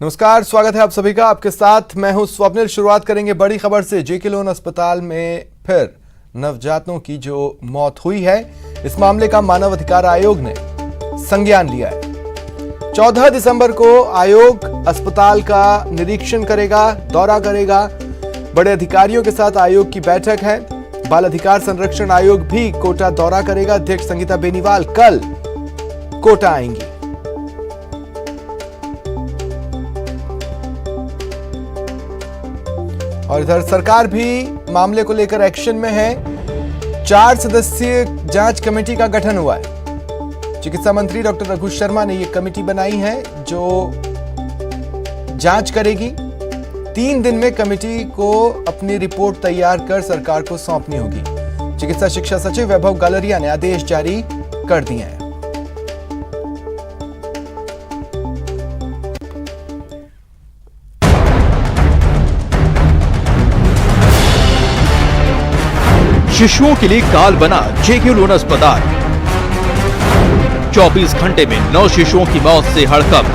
नमस्कार, स्वागत है आप सभी का। आपके साथ मैं हूं स्वप्निल। शुरुआत करेंगे बड़ी खबर से। जेके लोन अस्पताल में फिर नवजातों की जो मौत हुई है, इस मामले का मानव अधिकार आयोग ने संज्ञान लिया है। 14 दिसंबर को आयोग अस्पताल का निरीक्षण करेगा, दौरा करेगा। बड़े अधिकारियों के साथ आयोग की बैठक है। बाल अधिकार संरक्षण आयोग भी कोटा दौरा करेगा। अध्यक्ष संगीता बेनीवाल कल कोटा आएंगी। और इधर सरकार भी मामले को लेकर एक्शन में है। 4 सदस्यीय जांच कमेटी का गठन हुआ है। चिकित्सा मंत्री डॉक्टर रघु शर्मा ने यह कमेटी बनाई है जो जांच करेगी। 3 दिन में कमेटी को अपनी रिपोर्ट तैयार कर सरकार को सौंपनी होगी। चिकित्सा शिक्षा सचिव वैभव गालरिया ने आदेश जारी कर दिए हैं। शिशुओं के लिए काल बना जेके लोन अस्पताल। 24 घंटे में 9 शिशुओं की मौत से हड़कंप।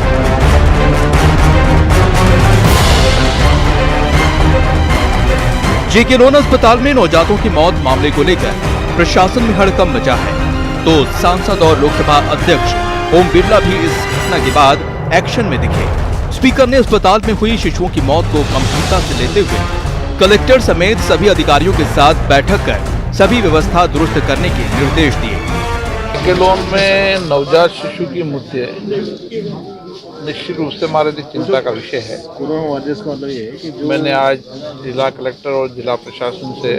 जेके लोन अस्पताल में नवजातों की मौत मामले को लेकर प्रशासन में हड़कंप मचा है, तो सांसद और लोकसभा अध्यक्ष ओम बिरला भी इस घटना के बाद एक्शन में दिखे। स्पीकर ने अस्पताल में हुई शिशुओं की मौत को गंभीरता से लेते हुए कलेक्टर समेत सभी अधिकारियों के साथ बैठक कर सभी व्यवस्था दुरुस्त करने के निर्देश दिए। जेके लोन में नवजात शिशु की मृत्यु निश्चित रूप से हमारे लिए चिंता का विषय है। मैंने आज जिला कलेक्टर और जिला प्रशासन से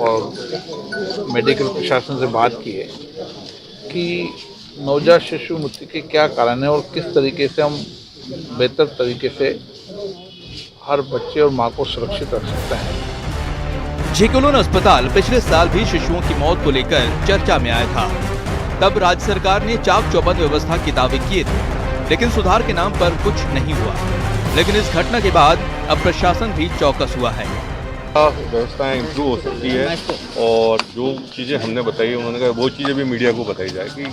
और मेडिकल प्रशासन से बात की है कि नवजात शिशु मृत्यु के क्या कारण है और किस तरीके से हम बेहतर तरीके से हर बच्चे और मां को सुरक्षित रख सकते हैं। जेके लोन अस्पताल पिछले साल भी शिशुओं की मौत को लेकर चर्चा में आया था। तब राज्य सरकार ने चाक चौबंद व्यवस्था के दावे किए थे, लेकिन सुधार के नाम पर कुछ नहीं हुआ। लेकिन इस घटना के बाद अब प्रशासन भी चौकस हुआ है। व्यवस्थाएं इम्प्रूव हो सकती है और जो चीज़ें हमने बताई उन्होंने कहा वो चीज़ें भी मीडिया को बताई जाए कि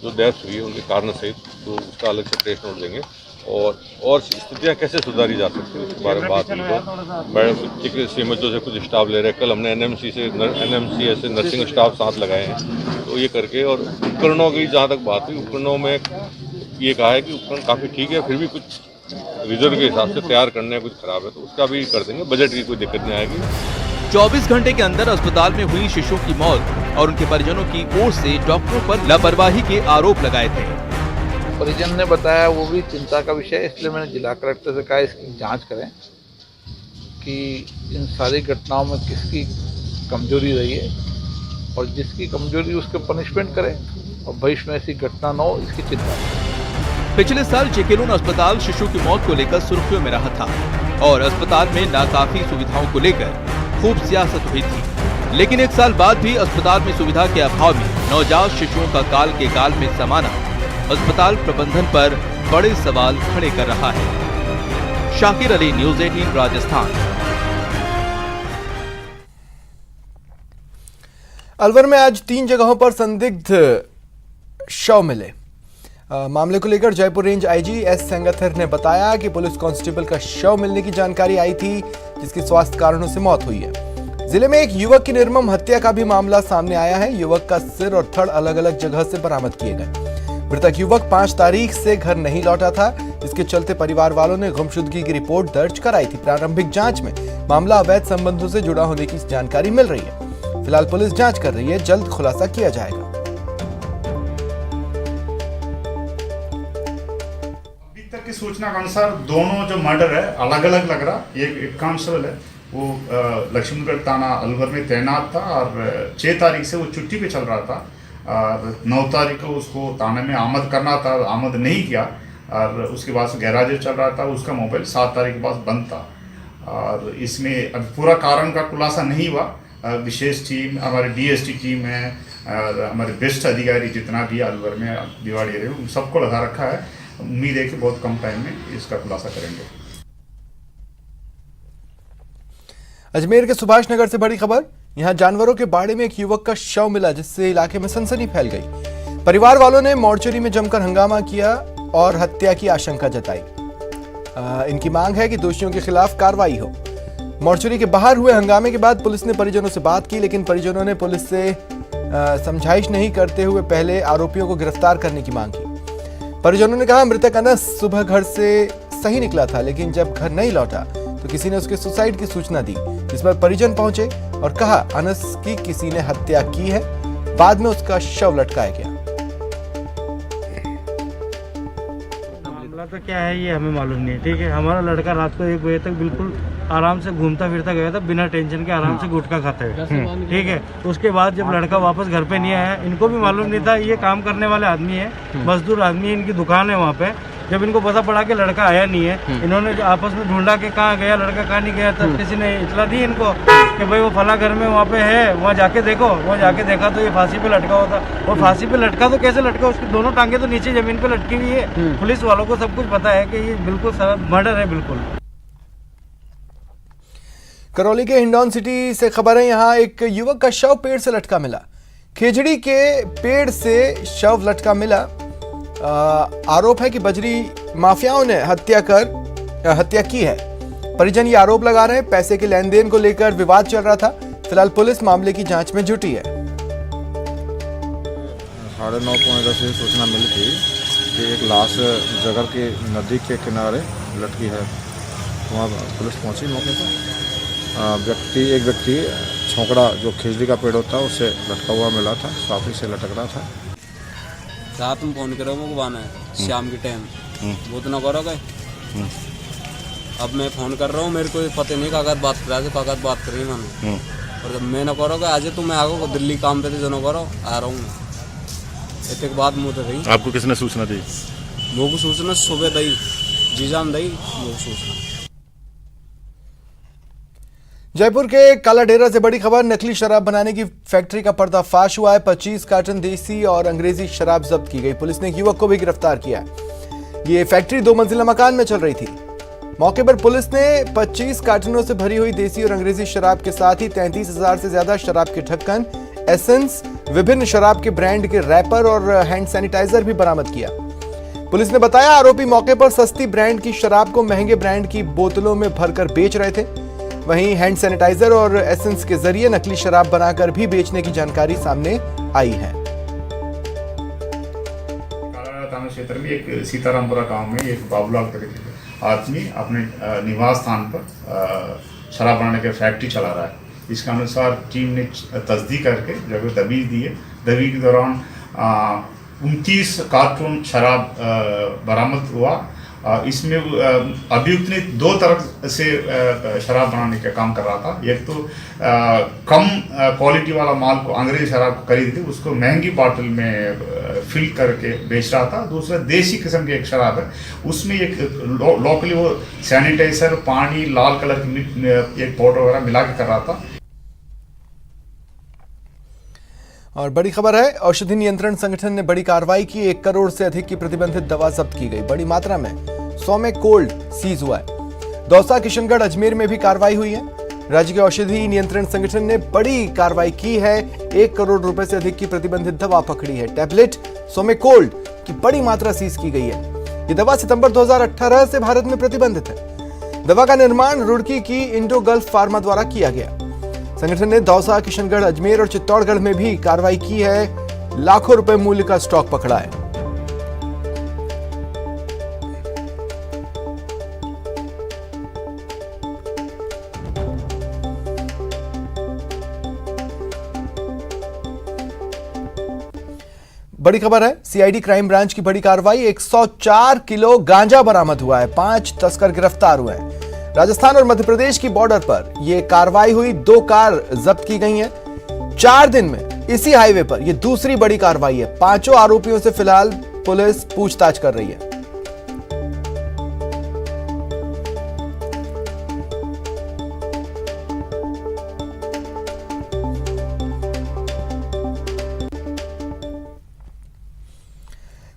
जो डेथ हुई है उनके कारण सहित, तो उसका अलग से प्रेस नोट देंगे और स्थितियाँ कैसे सुधारी जा सकती है उसके बारे में बात हुई। तो बड़े सीएमएचओ से कुछ स्टाफ ले रहे हैं। कल हमने एनएमसी से नर्सिंग स्टाफ साथ लगाए हैं, तो ये करके। और उपकरणों की जहाँ तक बात हुई, उपकरणों में ये कहा है कि उपकरण काफ़ी ठीक है, फिर भी कुछ रिजर्व के हिसाब से तैयार करने हैं, कुछ खराब है तो उसका भी कर देंगे। बजट की कोई दिक्कत नहीं आएगी। 24 घंटे के अंदर अस्पताल में हुई शिशुओं की मौत और उनके परिजनों की ओर से डॉक्टरों पर लापरवाही के आरोप लगाए थे। परिजन ने बताया वो भी चिंता का विषय है, इसलिए मैंने जिला कलेक्टर से कहा इसकी जांच करें कि इन सारी घटनाओं में किसकी कमजोरी रही है और जिसकी कमजोरी उसके पनिशमेंट करें और भविष्य में ऐसी घटना न हो, इसकी चिंता है। पिछले साल जेके लोन अस्पताल शिशु की मौत को लेकर सुर्खियों में रहा था और अस्पताल में नाकाफी सुविधाओं को लेकर खूब सियासत हुई थी। लेकिन 1 साल बाद भी अस्पताल में सुविधा के अभाव में नवजात शिशुओं का काल के गाल में समाना अस्पताल प्रबंधन पर बड़े सवाल खड़े कर रहा है। शाकिर अली, न्यूज़ 18 राजस्थान। अलवर में आज 3 जगहों पर संदिग्ध शव मिले। मामले को लेकर जयपुर रेंज आईजी एस सेंगाथर ने बताया कि पुलिस कांस्टेबल का शव मिलने की जानकारी आई थी, जिसकी स्वास्थ्य कारणों से मौत हुई है। जिले में एक युवक की निर्मम हत्या का भी मामला सामने आया है। युवक का सिर और धड़ अलग अलग जगह से बरामद किए गए। मृतक युवक 5 तारीख से घर नहीं लौटा था, जिसके चलते परिवार वालों ने गुमशुदगी की रिपोर्ट दर्ज कराई थी। प्रारंभिक जांच में मामला अवैध संबंधों से जुड़ा होने की जानकारी मिल रही है। फिलहाल पुलिस जांच कर रही है, जल्द खुलासा किया जाएगा। अभी तक की सूचना के अनुसार दोनों जो मर्डर है अलग अलग लग रहा। एक कांस्टेबल है वो लक्ष्मणगढ़ थाना अलवर में तैनात था और 6 तारीख से वो छुट्टी पे चल रहा था और 9 तारीख को उसको थाने में आमद करना था, आमद नहीं किया और उसके बाद गैराज चल रहा था। उसका मोबाइल 7 तारीख के बाद बंद था और इसमें अब पूरा कारण का खुलासा नहीं हुआ। विशेष टीम, हमारी डीएसटी टीम है, हमारे बेस्ट अधिकारी जितना भी अलवर में दिवाड़ी रहे उन सबको लगा रखा है। उम्मीद है कि बहुत कम टाइम में इसका खुलासा करेंगे। अजमेर के सुभाष नगर से बड़ी खबर। यहां जानवरों के बाड़े में एक युवक का शव मिला, जिससे इलाके में सनसनी फैल गई। परिवार वालों ने मोर्चरी में जमकर हंगामा किया और हत्या की आशंका जताई। इनकी मांग है कि दोषियों के खिलाफ कार्रवाई हो। मोर्चरी के बाहर हुए हंगामे के बाद पुलिस ने परिजनों से बात की, लेकिन परिजनों ने पुलिस से समझाइश नहीं करते हुए पहले आरोपियों को गिरफ्तार करने की मांग की। परिजनों ने कहा, मृतक अनस सुबह घर से सही निकला था, लेकिन जब घर नहीं लौटा तो किसी ने उसके सुसाइड की सूचना दी, जिस पर परिजन पहुंचे और कहा अनस की किसी ने हत्या की है। बाद में उसका शव लटकाया गया। मामला तो क्या है ये हमें मालूम नहीं है, ठीक है। हमारा लड़का रात को 1 बजे तक बिल्कुल आराम से घूमता फिरता गया था, बिना टेंशन के आराम से गुटखा खाता है, ठीक है। उसके बाद जब लड़का वापस घर पे नहीं आया, इनको भी मालूम नहीं था ये काम करने वाले आदमी है, मजदूर आदमी है, इनकी दुकान है वहाँ पे। जब इनको पता पड़ा कि लड़का आया नहीं है, इन्होंने आपस में ढूंढा कि कहाँ गया लड़का, कहाँ नहीं गया, तब किसी ने इतला दी इनको कि भाई वो फला घर में वहाँ पे है, वहाँ जाके देखो। वहाँ जाके देखा तो ये फांसी पे लटका हुआ था। और फांसी पे लटका तो कैसे लटका, उसकी दोनों टांगे तो नीचे जमीन पे लटकी हुई है। पुलिस वालों को सब कुछ पता है कि ये बिल्कुल मर्डर है, बिल्कुल। करौली के हिंडौन सिटी से खबर है, यहाँ एक युवक का शव पेड़ से लटका मिला। खेजड़ी के पेड़ से शव लटका मिला। आरोप है कि बजरी माफियाओं ने हत्या की है। परिजन ये आरोप लगा रहे हैं। पैसे के लेन देन को लेकर विवाद चल रहा था। फिलहाल पुलिस मामले की जांच में जुटी है। 9:30 पौने 10 बजे सूचना मिली थी कि एक लाश जगर के नदी के किनारे लटकी है। वहाँ पुलिस पहुंची मौके पर। एक व्यक्ति छोकड़ा जो खिजड़ी का पेड़ होता है उससे लटका हुआ मिला था, साथी से लटक रहा था। रात में फोन करो भगवान है शाम के टाइम वो तो ना करोगे। अब मैं फोन कर रहा हूँ, मेरे को पता नहीं कागज बात कर रहा है, कागज बात कर रही मैंने। और जब मैं ना करोगे आज तो मैं आगो दिल्ली काम पे जो ना करो आ रहा हूँ मैं। इतने बाद मुँह तो गई। आपको किसने सूचना दी? वो को सूचना सुबह दई, जीजान दई वो सूचना। जयपुर के काला डेरा से बड़ी खबर, नकली शराब बनाने की फैक्ट्री का पर्दाफाश हुआ है। 25 कार्टन देसी और अंग्रेजी शराब जब्त की गई। पुलिस ने एक युवक को भी गिरफ्तार किया है। ये फैक्ट्री 2 मंजिला मकान में चल रही थी। मौके पर पुलिस ने 25 कार्टनों से भरी हुई देसी और अंग्रेजी शराब के साथ ही 33,000 से ज्यादा शराब के ढक्कन, एसेंस, विभिन्न शराब के ब्रांड के रैपर और हैंड सैनिटाइजर भी बरामद किया। पुलिस ने बताया, आरोपी मौके पर सस्ती ब्रांड की शराब को महंगे ब्रांड की बोतलों में भरकर बेच रहे थे। वहीं हैंड सैनिटाइजर और एसेंस के जरिए नकली शराब बनाकर भी बेचने की जानकारी सामने आई है। थाना क्षेत्र में एक सीतारामपुरा गांव में एक बाबूलाल करके आदमी अपने निवास स्थान पर शराब बनाने की फैक्ट्री चला रहा है। इसके अनुसार टीम ने तस्दीक करके जब दबीज दी है, दबी के दौरान 29 कार्टून शराब बरामद हुआ। इसमें अभियुक्त ने 2 तरफ से शराब बनाने का काम कर रहा था। एक तो कम क्वालिटी वाला माल को, अंग्रेजी शराब खरीद के उसको महंगी बॉटल में फिल करके बेच रहा था। दूसरा देसी किस्म की एक शराब है, उसमें एक लोकली वो सैनिटाइजर, पानी, लाल कलर की एक पाउडर वगैरह मिला के कर रहा था। और बड़ी खबर है, औषधि नियंत्रण संगठन ने बड़ी कार्रवाई की। 1 करोड़ से अधिक की प्रतिबंधित दवा जब्त की गई। बड़ी मात्रा में सोमेकोल्ड सीज हुआ है। दौसा, किशनगढ़, अजमेर में भी कार्रवाई हुई है। राज्य के औषधि नियंत्रण संगठन ने बड़ी कार्रवाई की है। 1 करोड़ रुपए से अधिक की प्रतिबंधित दवा पकड़ी है। टैबलेट सोमेकोल्ड की बड़ी मात्रा सीज की गई है। ये दवा सितंबर 2018 से भारत में प्रतिबंधित है। दवा का निर्माण रुड़की की इंडो गल्फ फार्मा द्वारा किया गया। संगठन ने दौसा, किशनगढ़, अजमेर और चित्तौड़गढ़ में भी कार्रवाई की है। लाखों रुपए मूल्य का स्टॉक पकड़ा है। बड़ी खबर है, सीआईडी क्राइम ब्रांच की बड़ी कार्रवाई। 104 किलो गांजा बरामद हुआ है। 5 तस्कर गिरफ्तार हुए हैं। राजस्थान और मध्य प्रदेश की बॉर्डर पर यह कार्रवाई हुई। 2 कार जब्त की गई हैं। 4 दिन में इसी हाईवे पर यह दूसरी बड़ी कार्रवाई है। 5 आरोपियों से फिलहाल पुलिस पूछताछ कर रही है।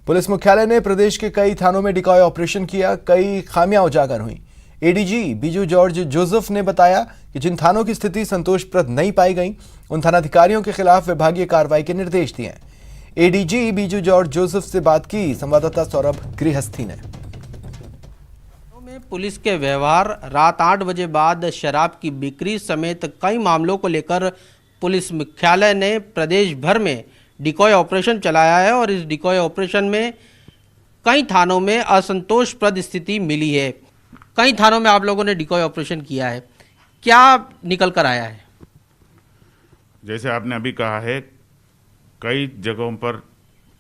पुलिस मुख्यालय ने प्रदेश के कई थानों में डिकॉय ऑपरेशन किया। कई खामियां उजागर हुई। एडीजी बीजू जॉर्ज जोसेफ ने बताया कि जिन थानों की स्थिति संतोषप्रद नहीं पाई गई, उन थानाधिकारियों के खिलाफ विभागीय कार्रवाई के निर्देश दिए। एडीजी बीजू जॉर्ज जोसेफ से बात की संवाददाता सौरभ गृहस्थी ने। पुलिस के व्यवहार, रात 8 बजे बाद शराब की बिक्री समेत कई मामलों को लेकर पुलिस मुख्यालय ने प्रदेश भर में डिकॉय ऑपरेशन चलाया है और इस डिकॉय ऑपरेशन में कई थानों में असंतोषप्रद स्थिति मिली है। कई थानों में आप लोगों ने डिकॉय ऑपरेशन किया है, क्या निकल कर आया है? जैसे आपने अभी कहा है, कई जगहों पर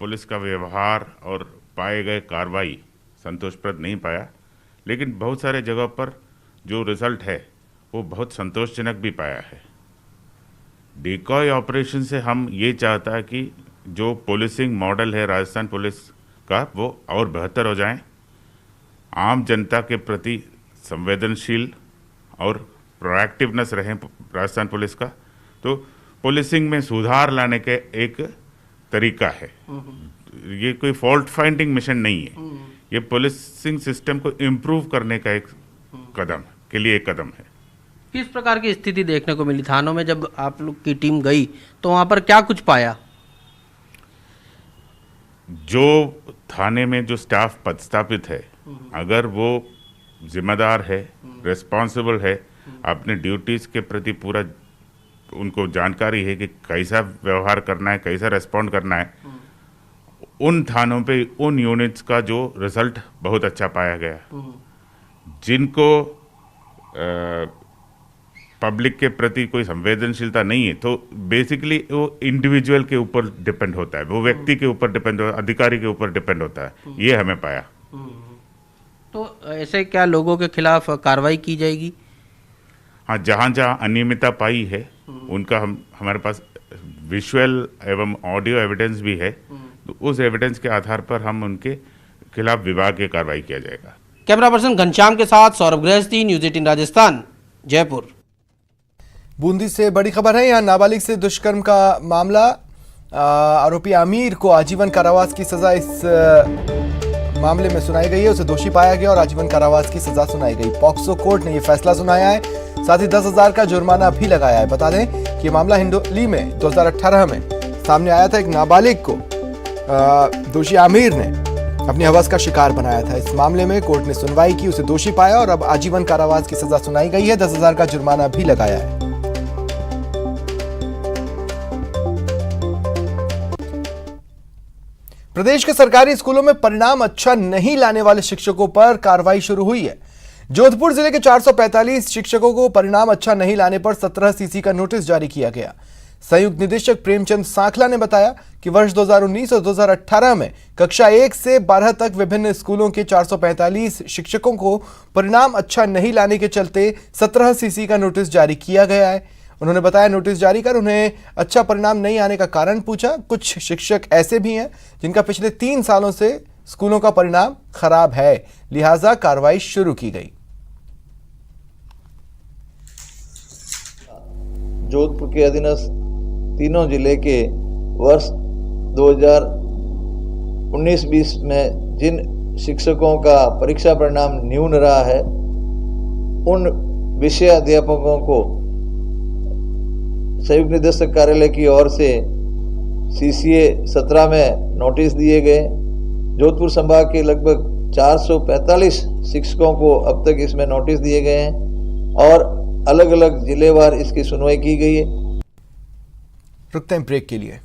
पुलिस का व्यवहार और पाए गए कार्रवाई संतोषप्रद नहीं पाया, लेकिन बहुत सारे जगहों पर जो रिजल्ट है वो बहुत संतोषजनक भी पाया है। डिकॉय ऑपरेशन से हम ये चाहता है कि जो पुलिसिंग मॉडल है राजस्थान पुलिस का वो और बेहतर हो जाए, आम जनता के प्रति संवेदनशील और प्रोएक्टिवनेस रहे राजस्थान पुलिस का, तो पुलिसिंग में सुधार लाने के एक तरीका है। ये कोई फॉल्ट फाइंडिंग मिशन नहीं है, ये पुलिसिंग सिस्टम को इम्प्रूव करने का एक कदम है। किस प्रकार की स्थिति देखने को मिली थानों में? जब आप लोग की टीम गई तो वहाँ पर क्या कुछ पाया? जो थाने में जो स्टाफ पदस्थापित है, अगर वो जिम्मेदार है, रिस्पॉन्सिबल है, अपने ड्यूटीज़ के प्रति पूरा उनको जानकारी है कि कैसा व्यवहार करना है, कैसा रेस्पॉन्ड करना है, उन थानों पे उन यूनिट्स का जो रिजल्ट बहुत अच्छा पाया गया। जिनको पब्लिक के प्रति कोई संवेदनशीलता नहीं है, तो बेसिकली वो इंडिविजुअल के ऊपर डिपेंड होता है, वो व्यक्ति के ऊपर डिपेंड होता है, अधिकारी के ऊपर डिपेंड होता है। ये हमें पाया। तो ऐसे क्या लोगों के खिलाफ कार्रवाई की जाएगी? हाँ, जहाँ जहाँ अनियमितता पाई है उनका हमारे पास विजुअल एवं ऑडियो एविडेंस भी है, तो उस एविडेंस के आधार पर हम उनके खिलाफ विभागीय कार्रवाई किया जाएगा। कैमरा पर्सन घनश्याम के साथ सौरभ गृहस्थी, न्यूज़ 18 राजस्थान, जयपुर। बूंदी से बड़ी खबर है, यहाँ नाबालिग से दुष्कर्म का मामला। आरोपी आमिर को आजीवन कारावास की सजा इस मामले में सुनाई गई है। उसे दोषी पाया गया और आजीवन कारावास की सजा सुनाई गई। पॉक्सो कोर्ट ने यह फैसला सुनाया है, साथ ही 10,000 का जुर्माना भी लगाया है। बता दें कि यह मामला हिंडोली में 2018 में सामने आया था। एक नाबालिग को दोषी आमिर ने अपनी हवस का शिकार बनाया था। इस मामले में कोर्ट ने सुनवाई की, उसे दोषी पाया और अब आजीवन कारावास की सजा सुनाई गई है। 10,000 का जुर्माना भी लगाया है। प्रदेश के सरकारी स्कूलों में परिणाम अच्छा नहीं लाने वाले शिक्षकों पर कार्रवाई शुरू हुई है। जोधपुर जिले के 445 शिक्षकों को परिणाम अच्छा नहीं लाने पर 17 सीसी का नोटिस जारी किया गया। संयुक्त निदेशक प्रेमचंद सांखला ने बताया कि वर्ष 2019 और 2018 में कक्षा 1 से 12 तक विभिन्न स्कूलों के 445 शिक्षकों को परिणाम अच्छा नहीं लाने के चलते 17 सीसी का नोटिस जारी किया गया है। उन्होंने बताया, नोटिस जारी कर उन्हें अच्छा परिणाम नहीं आने का कारण पूछा। कुछ शिक्षक ऐसे भी हैं जिनका पिछले 3 सालों से स्कूलों का परिणाम खराब है, लिहाजा कार्रवाई शुरू की गई। जोधपुर के अधीनस्थ तीनों जिले के वर्ष 2019-20 में जिन शिक्षकों का परीक्षा परिणाम न्यून रहा है, उन विषय अध्यापकों को संयुक्त निदेशक कार्यालय की ओर से CCA 17 में नोटिस दिए गए। जोधपुर संभाग के लगभग 445 शिक्षकों को अब तक इसमें नोटिस दिए गए हैं और अलग अलग जिलेवार इसकी सुनवाई की गई है। रुकते हैं ब्रेक के लिए।